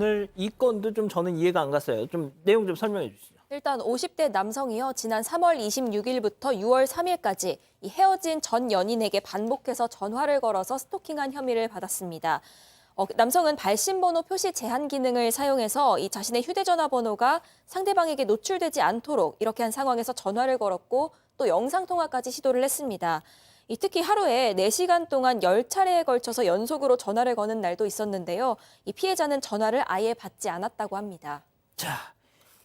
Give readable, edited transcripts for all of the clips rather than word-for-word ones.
오늘 이 건도 좀 저는 이해가 안 갔어요. 좀 내용 좀 설명해 주시죠. 일단 50대 남성이요. 지난 3월 26일부터 6월 3일까지 이 헤어진 전 연인에게 반복해서 전화를 걸어서 스토킹한 혐의를 받았습니다. 남성은 발신번호 표시 제한 기능을 사용해서 이 자신의 휴대전화 번호가 상대방에게 노출되지 않도록 이렇게 한 상황에서 전화를 걸었고 또 영상통화까지 시도를 했습니다. 특히 하루에 4시간 동안 10차례에 걸쳐서 연속으로 전화를 거는 날도 있었는데요. 이 피해자는 전화를 아예 받지 않았다고 합니다. 자,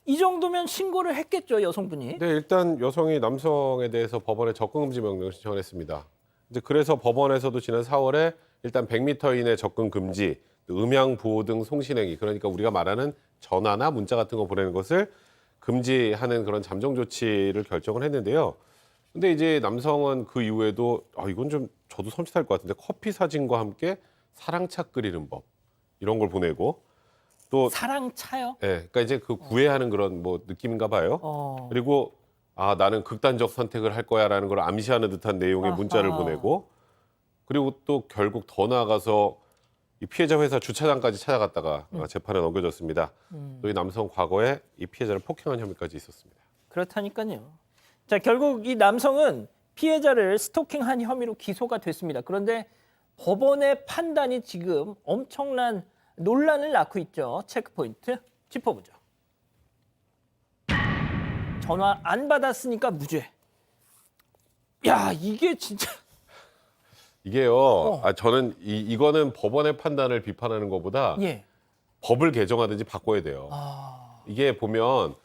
이 정도면 신고를 했겠죠, 여성분이. 네, 일단 여성이 남성에 대해서 법원에 접근금지 명령을 신청을 했습니다. 이제 그래서 법원에서도 지난 4월에 일단 100m 이내 접근 금지, 음향 보호 등 송신행위, 그러니까 우리가 말하는 전화나 문자 같은 거 보내는 것을 금지하는 그런 잠정 조치를 결정을 했는데요. 근데 이제 남성은 그 이후에도 이건 좀 저도 섬찟할 것 같은데 커피 사진과 함께 사랑차 끓이는 법 이런 걸 보내고 또 사랑차요? 예, 그러니까 이제 그 구애하는 그런 뭐 느낌인가 봐요. 그리고 나는 극단적 선택을 할 거야라는 걸 암시하는 듯한 내용의 문자를 보내고 그리고 또 결국 더 나아가서 이 피해자 회사 주차장까지 찾아갔다가 재판에 넘겨졌습니다. 또 이 남성 과거에 이 피해자를 폭행한 혐의까지 있었습니다. 그렇다니까요. 자, 결국 이 남성은 피해자를 스토킹한 혐의로 기소가 됐습니다. 그런데 법원의 판단이 지금 엄청난 논란을 낳고 있죠. 체크포인트 짚어보죠. 전화 안 받았으니까 무죄. 야, 이게 진짜. 이게요. 저는 이거는 법원의 판단을 비판하는 것보다 예. 법을 개정하든지 바꿔야 돼요. 이게 보면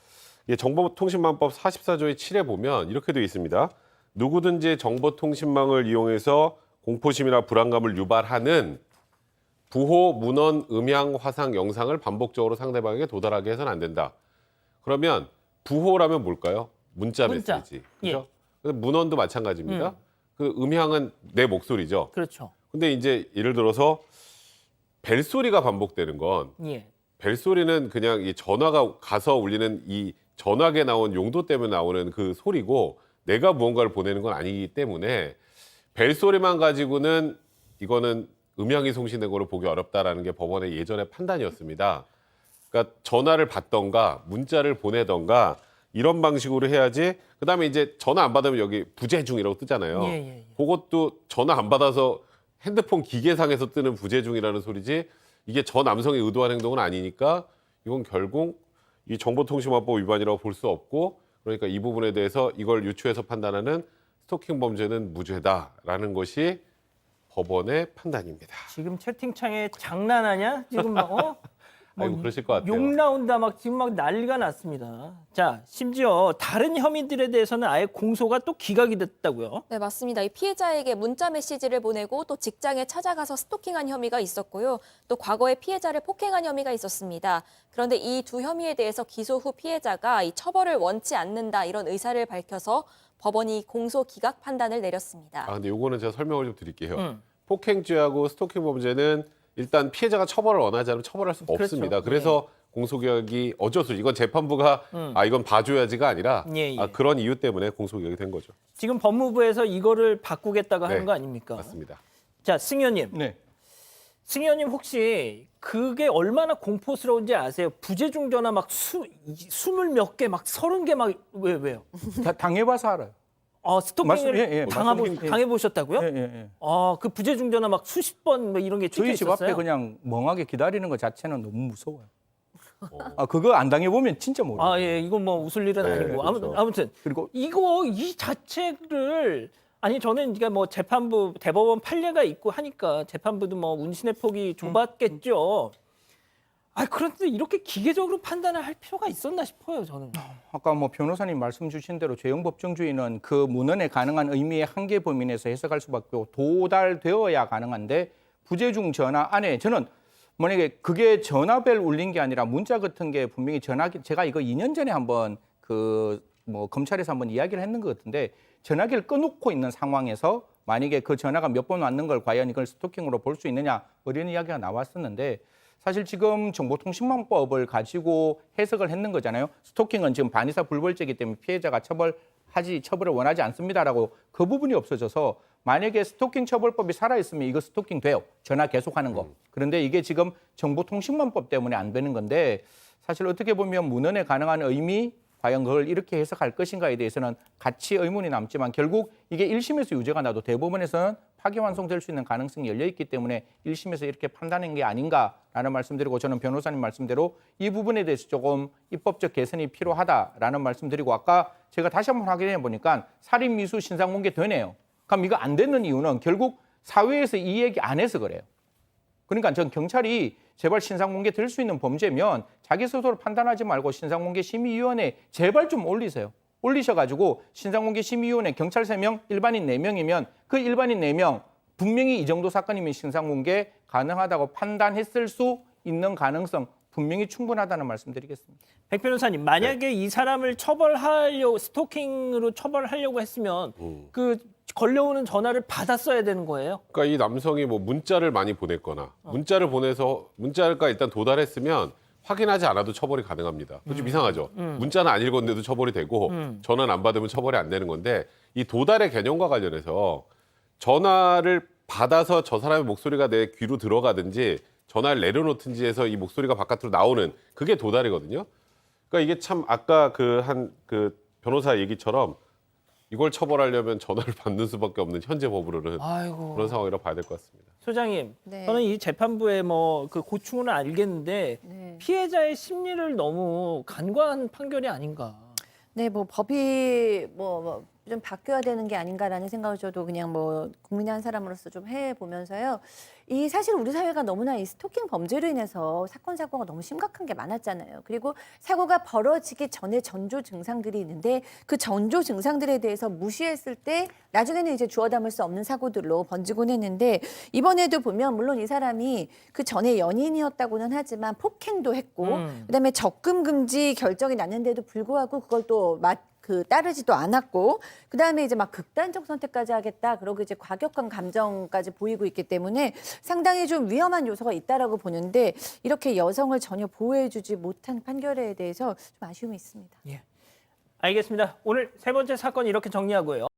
정보통신망법 44조의 7에 보면 이렇게 되어 있습니다. 누구든지 정보통신망을 이용해서 공포심이나 불안감을 유발하는 부호, 문헌, 음향, 화상, 영상을 반복적으로 상대방에게 도달하게 해서는 안 된다. 그러면 부호라면 뭘까요? 문자 메시지. 그렇죠? 예. 문헌도 마찬가지입니다. 그 음향은 내 목소리죠. 그렇죠. 근데 이제 예를 들어서 벨소리가 반복되는 건 예. 벨소리는 그냥 이 전화가 가서 울리는 이 전화기에 나온 용도 때문에 나오는 그 소리고 내가 무언가를 보내는 건 아니기 때문에 벨소리만 가지고는 이거는 음향이 송신된 거로 보기 어렵다라는 게 법원의 예전의 판단이었습니다. 그러니까 전화를 받던가 문자를 보내던가 이런 방식으로 해야지. 그다음에 이제 전화 안 받으면 여기 부재중이라고 뜨잖아요. 예. 그것도 전화 안 받아서 핸드폰 기계상에서 뜨는 부재중이라는 소리지 이게 저 남성이 의도한 행동은 아니니까 이건 결국 이 정보통신망법 위반이라고 볼 수 없고 그러니까 이 부분에 대해서 이걸 유추해서 판단하는 스토킹 범죄는 무죄다라는 것이 법원의 판단입니다. 지금 채팅창에 장난하냐? 지금 막 아이고 그러실 것 같아요. 욕 나온다 막 지금 막 난리가 났습니다. 자, 심지어 다른 혐의들에 대해서는 아예 공소가 또 기각이 됐다고요? 네, 맞습니다. 이 피해자에게 문자 메시지를 보내고 또 직장에 찾아가서 스토킹한 혐의가 있었고요. 또 과거에 피해자를 폭행한 혐의가 있었습니다. 그런데 이 두 혐의에 대해서 기소 후 피해자가 이 처벌을 원치 않는다 이런 의사를 밝혀서 법원이 공소 기각 판단을 내렸습니다. 근데 요거는 제가 설명을 좀 드릴게요. 폭행죄하고 스토킹 범죄는 일단 피해자가 처벌을 원하지 않으면 처벌할 수가 그렇죠. 없습니다. 그래서 공소기각이 어쩔 수 없이 이건 재판부가 이건 봐줘야지가 아니라 예. 그런 이유 때문에 공소기각이 된 거죠. 지금 법무부에서 이거를 바꾸겠다고 하는 네, 거 아닙니까? 맞습니다. 자, 승현님. 네. 승현님 혹시 그게 얼마나 공포스러운지 아세요? 부재중 전화 막 20몇 개, 막 30개 막 왜요? 다 당해봐서 알아요. 스토킹을 당해보셨다고요? 예. 그 부재중 전화 막 수십 번 뭐 이런 게 찍혀 저희 집 있었어요? 앞에 그냥 멍하게 기다리는 것 자체는 너무 무서워요. 그거 안 당해보면 진짜 모르겠어요. 예, 이건 뭐 웃을 일은 네, 아니고 그렇죠. 아무튼 그리고 이 자체를 저는 그러니까 뭐 재판부 대법원 판례가 있고 하니까 재판부도 뭐 운신의 폭이 좁았겠죠. 그런데 이렇게 기계적으로 판단을 할 필요가 있었나 싶어요, 저는. 아까 뭐 변호사님 말씀 주신 대로 죄형 법정주의는 그 문헌에 가능한 의미의 한계 범위 내에서 해석할 수밖에 없고 도달되어야 가능한데 부재중 전화 안에 저는 만약에 그게 전화벨 울린 게 아니라 문자 같은 게 분명히 전화기 제가 이거 2년 전에 한번 뭐 검찰에서 한번 이야기를 했는 것 같은데 전화기를 꺼놓고 있는 상황에서 만약에 그 전화가 몇 번 왔는 걸 과연 이걸 스토킹으로 볼 수 있느냐 이런 이야기가 나왔었는데 사실 지금 정보통신망법을 가지고 해석을 했는 거잖아요. 스토킹은 지금 반의사 불벌죄이기 때문에 피해자가 처벌을 원하지 않습니다라고 그 부분이 없어져서 만약에 스토킹 처벌법이 살아있으면 이거 스토킹 돼요. 전화 계속하는 거. 그런데 이게 지금 정보통신망법 때문에 안 되는 건데 사실 어떻게 보면 문헌에 가능한 의미 과연 그걸 이렇게 해석할 것인가에 대해서는 같이 의문이 남지만 결국 이게 1심에서 유죄가 나도 대법원에서는 파기환송될 수 있는 가능성이 열려 있기 때문에 1심에서 이렇게 판단한 게 아닌가라는 말씀드리고 저는 변호사님 말씀대로 이 부분에 대해서 조금 입법적 개선이 필요하다라는 말씀드리고 아까 제가 다시 한번 확인해 보니까 살인미수 신상공개 되네요. 그럼 이거 안 되는 이유는 결국 사회에서 이 얘기 안 해서 그래요. 그러니까 전 경찰이 제발 신상공개 될 수 있는 범죄면 자기 스스로 판단하지 말고 신상공개 심의위원회 제발 좀 올리세요. 올리셔가지고 신상공개 심의위원회 경찰 3명, 일반인 4명이면 그 일반인 4명 분명히 이 정도 사건이면 신상공개 가능하다고 판단했을 수 있는 가능성 분명히 충분하다는 말씀드리겠습니다. 백 변호사님, 만약에 이 사람을 처벌하려고 스토킹으로 처벌하려고 했으면 그 걸려오는 전화를 받았어야 되는 거예요. 그러니까 이 남성이 뭐 문자를 많이 보냈거나 문자를 보내서 문자가 일단 도달했으면 확인하지 않아도 처벌이 가능합니다. 좀 이상하죠. 문자는 안 읽었는데도 처벌이 되고 전화는 안 받으면 처벌이 안 되는 건데 이 도달의 개념과 관련해서 전화를 받아서 저 사람의 목소리가 내 귀로 들어가든지 전화를 내려놓든지 해서 이 목소리가 바깥으로 나오는 그게 도달이거든요. 그러니까 이게 참 아까 그 변호사 얘기처럼 이걸 처벌하려면 전화를 받는 수밖에 없는 현재 법으로는 아이고. 그런 상황이라 봐야 될 것 같습니다. 소장님, 네. 저는 이 재판부의 뭐 그 고충은 알겠는데 네. 피해자의 심리를 너무 간과한 판결이 아닌가. 네, 뭐 법이 뭐 좀 바뀌어야 되는 게 아닌가라는 생각을 저도 그냥 뭐 국민의 한 사람으로서 좀 해보면서요. 이 사실 우리 사회가 너무나 이 스토킹 범죄로 인해서 사건 사고가 너무 심각한 게 많았잖아요. 그리고 사고가 벌어지기 전에 전조 증상들이 있는데 그 전조 증상들에 대해서 무시했을 때 나중에는 이제 주워 담을 수 없는 사고들로 번지곤 했는데 이번에도 보면 물론 이 사람이 그 전에 연인이었다고는 하지만 폭행도 했고 그다음에 적금 금지 결정이 났는데도 불구하고 그걸 또 따르지도 않았고 그다음에 이제 막 극단적 선택까지 하겠다 그러고 이제 과격한 감정까지 보이고 있기 때문에 상당히 좀 위험한 요소가 있다라고 보는데 이렇게 여성을 전혀 보호해주지 못한 판결에 대해서 좀 아쉬움이 있습니다. 예. 알겠습니다. 오늘 세 번째 사건 이렇게 정리하고요.